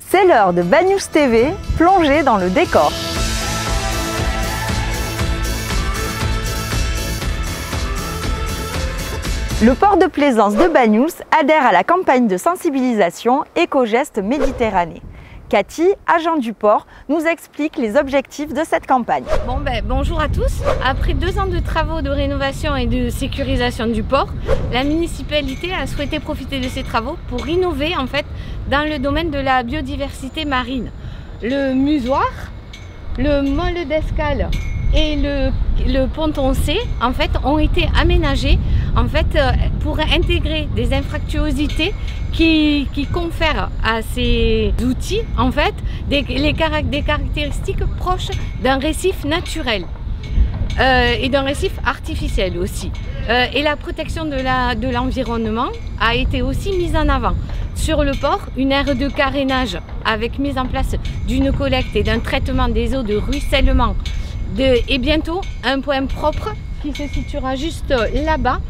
C'est l'heure de Bad News TV, plongée dans le décor. Le port de plaisance de Bad News adhère à la campagne de sensibilisation Éco-Gestes Méditerranée. Cathy, agent du port, nous explique les objectifs de cette campagne. Bonjour à tous. Après 2 ans de travaux de rénovation et de sécurisation du port, la municipalité a souhaité profiter de ces travaux pour innover dans le domaine de la biodiversité marine. Le musoir, le mole d'escale et le ponton C ont été aménagés pour intégrer des infractuosités qui confèrent à ces outils des caractéristiques proches d'un récif naturel et d'un récif artificiel aussi. Et la protection de l'environnement a été aussi mise en avant. Sur le port, une aire de carénage avec mise en place d'une collecte et d'un traitement des eaux de ruissellement et bientôt un point propre qui se situera juste là-bas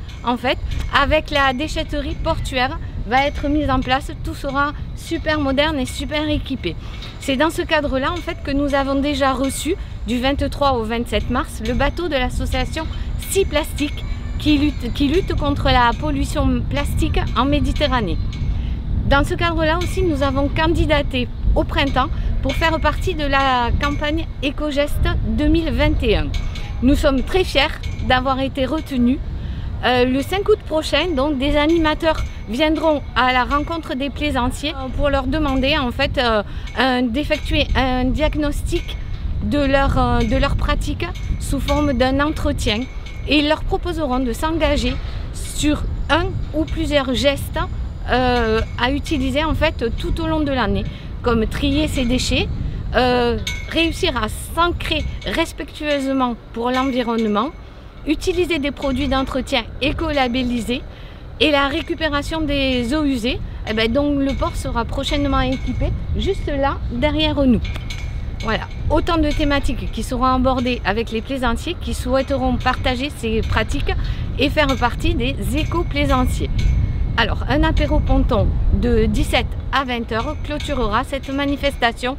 avec la déchetterie portuaire va être mise en place. Tout sera super moderne et super équipé. C'est dans ce cadre-là que nous avons déjà reçu du 23 au 27 mars le bateau de l'association Sea Plastique qui lutte contre la pollution plastique en Méditerranée. Dans ce cadre-là aussi, nous avons candidaté au printemps pour faire partie de la campagne Éco-Gestes 2021. Nous sommes très fiers d'avoir été retenus. Le 5 août prochain, des animateurs viendront à la rencontre des plaisanciers pour leur demander d'effectuer un diagnostic de leur pratique sous forme d'un entretien, et ils leur proposeront de s'engager sur un ou plusieurs gestes à utiliser tout au long de l'année, comme trier ses déchets, réussir à s'ancrer respectueusement pour l'environnement, utiliser des produits d'entretien éco-labellisés et la récupération des eaux usées. Donc le port sera prochainement équipé juste là derrière nous. Voilà, autant de thématiques qui seront abordées avec les plaisanciers qui souhaiteront partager ces pratiques et faire partie des éco-plaisanciers. Alors, un apéro ponton de 17 à 20 h clôturera cette manifestation.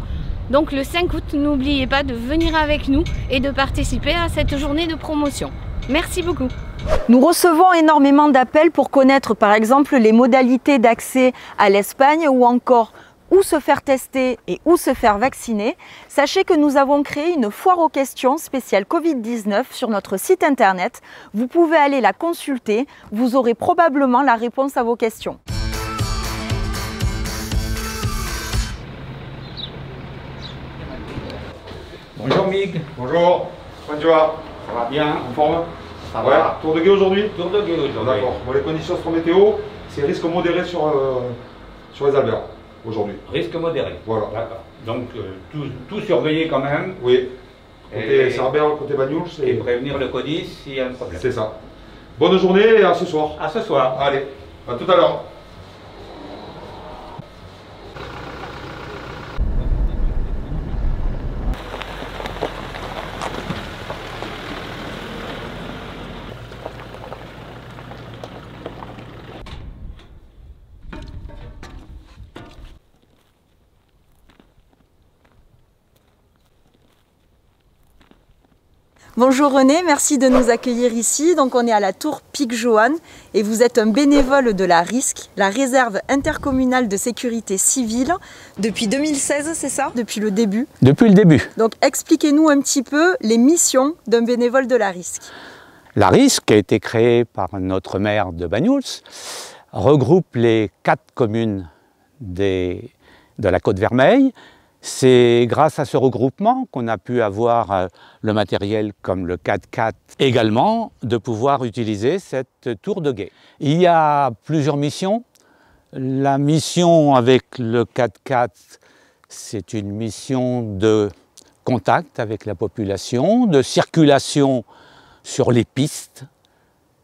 Donc le 5 août, n'oubliez pas de venir avec nous et de participer à cette journée de promotion. Merci beaucoup. Nous recevons énormément d'appels pour connaître par exemple les modalités d'accès à l'Espagne ou encore où se faire tester et où se faire vacciner. Sachez que nous avons créé une foire aux questions spéciale Covid-19 sur notre site internet. Vous pouvez aller la consulter, vous aurez probablement la réponse à vos questions. Bonjour Mig. Bonjour, comment tu vas? Ça va bien, en forme? Ça Ouais, va. tour de guet aujourd'hui? Tour de guet aujourd'hui. D'accord. Bon, les conditions seront météo, c'est risque modéré sur les Alberts aujourd'hui. Risque modéré. Voilà. D'accord. Donc tout surveiller quand même. Oui. Côté Cerbère, côté Bad News. Et prévenir le CODIS s'il y a un problème. C'est ça. Bonne journée et à ce soir. À ce soir. Allez, à tout à l'heure. Bonjour René, merci de nous accueillir ici. Donc on est à la tour Pic-Joanne et vous êtes un bénévole de la RISC, la réserve intercommunale de sécurité civile, depuis 2016, c'est ça? Depuis le début? Depuis le début. Donc expliquez-nous un petit peu les missions d'un bénévole de la RISC. La RISC, qui a été créée par notre maire de Bad News, regroupe les 4 communes de la Côte-Vermeille. C'est grâce à ce regroupement qu'on a pu avoir le matériel comme le 4x4, également de pouvoir utiliser cette tour de guet. Il y a plusieurs missions. La mission avec le 4x4, c'est une mission de contact avec la population, de circulation sur les pistes.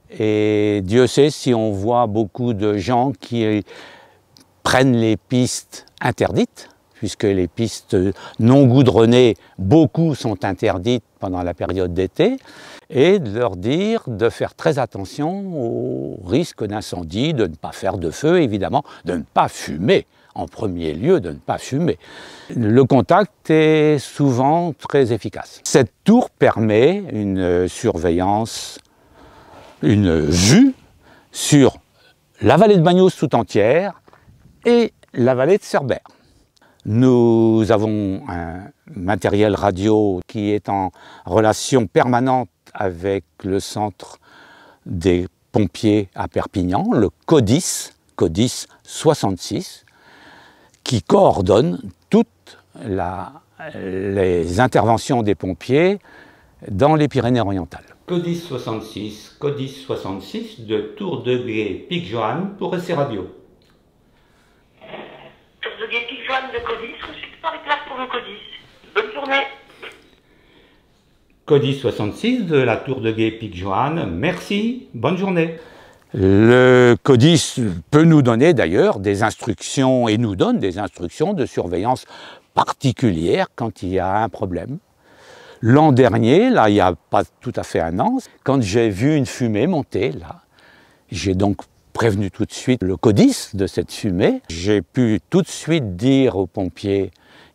Et Dieu sait si on voit beaucoup de gens qui prennent les pistes interdites, puisque les pistes non goudronnées, beaucoup sont interdites pendant la période d'été, et de leur dire de faire très attention au risque d'incendie, de ne pas faire de feu, évidemment, de ne pas fumer en premier lieu de ne pas fumer. Le contact est souvent très efficace. Cette tour permet une surveillance, une vue sur la vallée de Bagnols tout entière et la vallée de Cerbère. Nous avons un matériel radio qui est en relation permanente avec le centre des pompiers à Perpignan, le CODIS 66, qui coordonne toutes les interventions des pompiers dans les Pyrénées-Orientales. CODIS 66 de Tour de Guet, Pic-Joanne pour Essai Radio. Tour de Guet, Pic-Joanne de CODIS, ensuite Paris-Claire pour le CODIS. Bonne journée. CODIS 66 de la Tour de Guet, Pic-Joanne, merci, bonne journée. Le CODIS peut nous donner d'ailleurs des instructions, et nous donne des instructions de surveillance particulières quand il y a un problème. L'an dernier, là, il n'y a pas tout à fait un an, quand j'ai vu une fumée monter, là, j'ai donc prévenu tout de suite le CODIS de cette fumée. J'ai pu tout de suite dire aux pompiers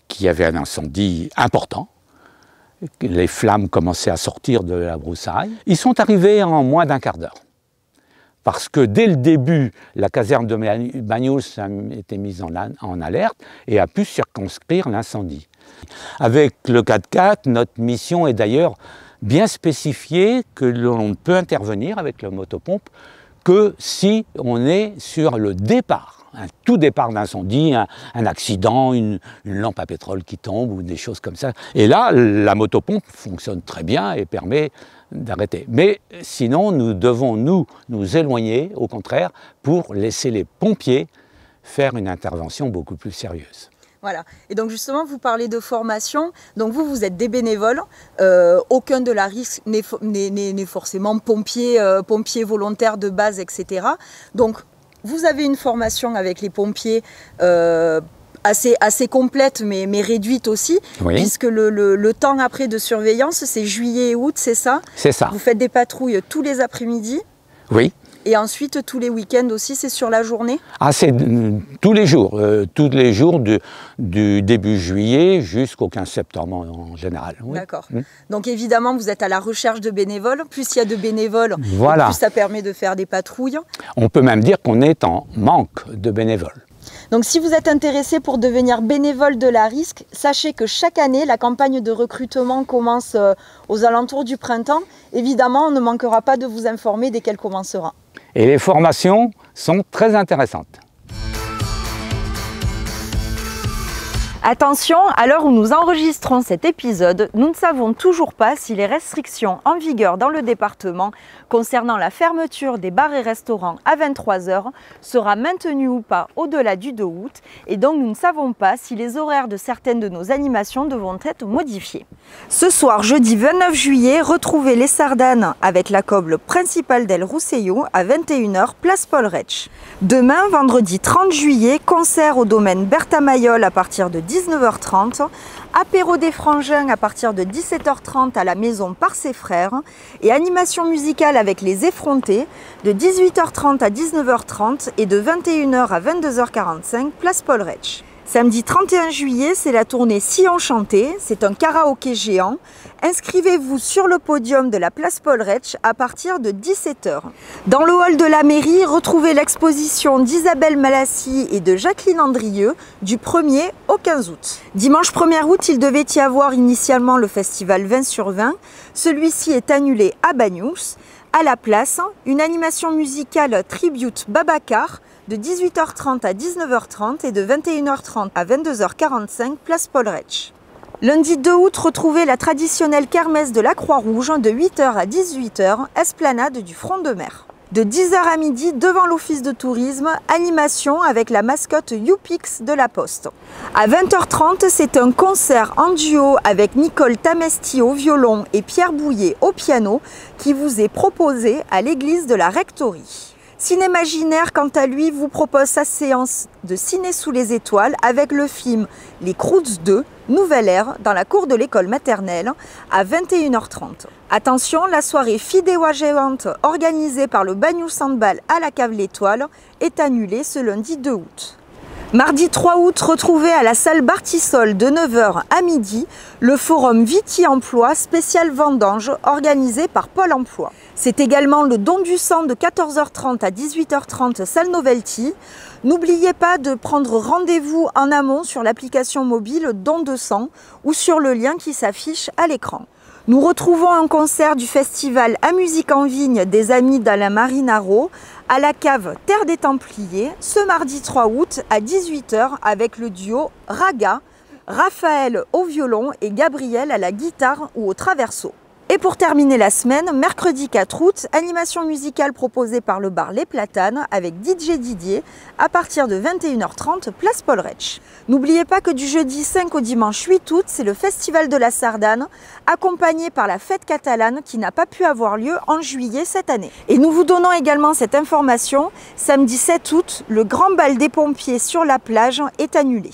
qu'il y avait un incendie important. Les flammes commençaient à sortir de la broussaille. Ils sont arrivés en moins d'un quart d'heure. Parce que dès le début, la caserne de Bagnols a été mise en alerte et a pu circonscrire l'incendie. Avec le 4x4, notre mission est d'ailleurs bien spécifiée que l'on ne peut intervenir avec la motopompe que si on est sur le départ, un tout départ d'incendie, un accident, une lampe à pétrole qui tombe ou des choses comme ça. Et là, la motopompe fonctionne très bien et permet d'arrêter. Mais sinon, nous devons nous éloigner, au contraire, pour laisser les pompiers faire une intervention beaucoup plus sérieuse. Voilà. Et donc justement, vous parlez de formation. Donc vous êtes des bénévoles. Aucun de la RISC n'est forcément pompier volontaire de base, etc. Donc vous avez une formation avec les pompiers assez complète, mais réduite aussi, oui. Puisque le temps après de surveillance, c'est juillet et août, c'est ça? C'est ça. Vous faites des patrouilles tous les après-midi? Oui. Et ensuite, tous les week-ends aussi, c'est sur la journée? Ah, c'est tous les jours du début juillet jusqu'au 15 septembre en général. Oui. D'accord. Donc évidemment, vous êtes à la recherche de bénévoles. Plus il y a de bénévoles, voilà. Plus ça permet de faire des patrouilles. On peut même dire qu'on est en manque de bénévoles. Donc si vous êtes intéressé pour devenir bénévole de la RISC, sachez que chaque année, la campagne de recrutement commence aux alentours du printemps. Évidemment, on ne manquera pas de vous informer dès qu'elle commencera. Et les formations sont très intéressantes. Attention, à l'heure où nous enregistrons cet épisode, nous ne savons toujours pas si les restrictions en vigueur dans le département concernant la fermeture des bars et restaurants à 23 h sera maintenue ou pas au-delà du 2 août et donc nous ne savons pas si les horaires de certaines de nos animations devront être modifiés. Ce soir, jeudi 29 juillet, retrouvez les Sardanes avec la coble principale d'El Rousseillo à 21 h, place Paul Rech. Demain, vendredi 30 juillet, concert au domaine Bertha Mayol à partir de 19 h 30, apéro des frangins à partir de 17 h 30 à la maison par ses frères et animation musicale avec les effrontés de 18 h 30 à 19 h 30 et de 21 h à 22 h 45, place Paul Rech. Samedi 31 juillet, c'est la tournée Sillon chanté, c'est un karaoké géant. Inscrivez-vous sur le podium de la place Paul Rech à partir de 17 h. Dans le hall de la mairie, retrouvez l'exposition d'Isabelle Malassi et de Jacqueline Andrieux du 1er au 15 août. Dimanche 1er août, il devait y avoir initialement le festival 20 sur 20. Celui-ci est annulé à Bagnols. À la place, une animation musicale tribute Babacar de 18 h 30 à 19 h 30 et de 21 h 30 à 22 h 45, place Paul Rech. Lundi 2 août, retrouvez la traditionnelle kermesse de la Croix-Rouge de 8 h à 18 h, esplanade du Front de Mer. De 10 h à midi, devant l'office de tourisme, animation avec la mascotte YouPix de la Poste. À 20 h 30, c'est un concert en duo avec Nicole Tamesti au violon et Pierre Bouillet au piano qui vous est proposé à l'église de la Rectorie. Cinémaginaire, quant à lui, vous propose sa séance de ciné sous les étoiles avec le film Les Croods 2, Nouvelle Ère, dans la cour de l'école maternelle, à 21 h 30. Attention, la soirée Fidéwa géante organisée par le Bagnols Handball à la Cave L'Étoile est annulée ce lundi 2 août. Mardi 3 août, retrouvez à la salle Bartissol de 9h à midi le forum Viti Emploi spécial vendange organisé par Pôle Emploi. C'est également le don du sang de 14h30 à 18h30 salle Novelty. N'oubliez pas de prendre rendez-vous en amont sur l'application mobile Don de sang ou sur le lien qui s'affiche à l'écran. Nous retrouvons un concert du festival à musique en vigne des Amis d'Alain Marinaro à la cave Terre des Templiers ce mardi 3 août à 18h avec le duo Raga, Raphaël au violon et Gabriel à la guitare ou au traverso. Et pour terminer la semaine, mercredi 4 août, animation musicale proposée par le bar Les Platanes avec DJ Didier à partir de 21h30 place Paul Rech. N'oubliez pas que du jeudi 5 au dimanche 8 août, c'est le Festival de la Sardane accompagné par la fête catalane qui n'a pas pu avoir lieu en juillet cette année. Et nous vous donnons également cette information, samedi 7 août, le grand bal des pompiers sur la plage est annulé.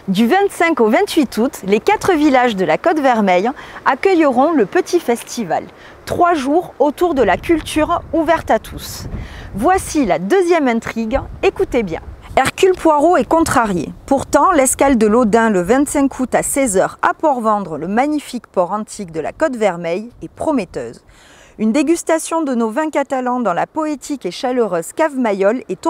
Du 25 au 28 août, les 4 villages de la Côte-Vermeille accueilleront le Petit Festival. 3 jours autour de la culture ouverte à tous. Voici la deuxième intrigue, écoutez bien. Hercule Poirot est contrarié. Pourtant, l'escale de l'Audin le 25 août à 16h à Port-Vendre, le magnifique port antique de la Côte-Vermeille, est prometteuse. Une dégustation de nos vins catalans dans la poétique et chaleureuse cave Mayol est